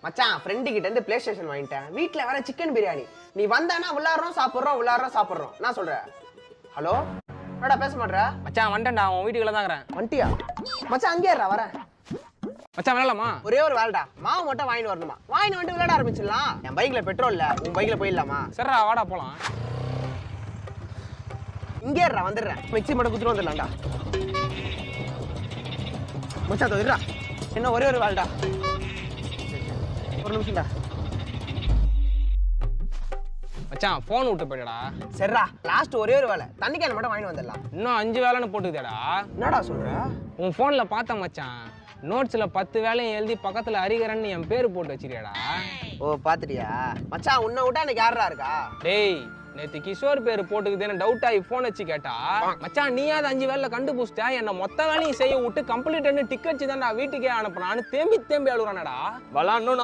மச்சான் ஃப்ரெண்டு கிட்ட இருந்து பிளே ஸ்டேஷன் வாங்கிட்டேன். வீட்ல வேற சிக்கன் பிரியாணி. நீ வந்தானா விளையாடுறோம் சாப்பிடுறோம். என்ன சொல்ற? ஹலோ என்னடா பேச மாட்டற? மச்சான் வந்துட்டேன்டா, உன் வீட்டுக்குள்ள தான் இருக்கறேன். வண்டியா? மச்சான் அங்கேயே இருடா வரேன். மச்சான் விளையாடலாமா? ஒரே ஒரு வேலைடா, மாவு மட்டும் வாங்கிட்டு வரணுமா? வாங்கிட்டு வந்து விளையாட ஆரம்பிச்சிடலாம். என் பைக்ல பெட்ரோல் இல்ல, உன் பைக்ல போயிடலாமா? சரிடா வாடா போலாம். இங்கே இருடா வந்துடுறேன். மிக்ஸி மட்டும் குத்துட்டு வந்துடலாம்டா. மச்சான் தோடுறா. என்ன ஒரே ஒரு வேலைடா. ஒரு நிமிஷம்டா. மச்சான் போன் விட்டு போயிடா. சரிடா லாஸ்ட் ஒரே ஒரு வேலை, தண்ணி கேன் மட்டும் வாங்கிட்டு வந்துடலாம். இன்னும் 5 வேலைன்னு போட்டுக்கிட்டேடா. என்னடா சொல்ற? உன் போன்ல பார்த்தேன் மச்சான், நோட்ஸ்ல 10 வேலையும் எழுதி பக்கத்துல ஹரிகரன் என் பேரு போட்டு வச்சிருக்கேடா. ஓ பாத்துட்டியா? மச்சான் உன்னை விட்டா எனக்கு யாரா இருக்கா? டேய் நேத்து கிஷோர் பேரு போட்டுக்குதுன்னு டவுட் ஆகி போன் வச்சு கேட்டா, மச்சான் நீயாவது 5 வேலை கண்டுபிடிச்சிட்டா, என்ன மொத்த வேலையும் செய்ய விட்டு கம்ப்ளீட் டிக்கெட் தான்டா வீட்டுக்கே அனுப்புறான்னு தேம்பி அழுகுறானடா. விளாடணும்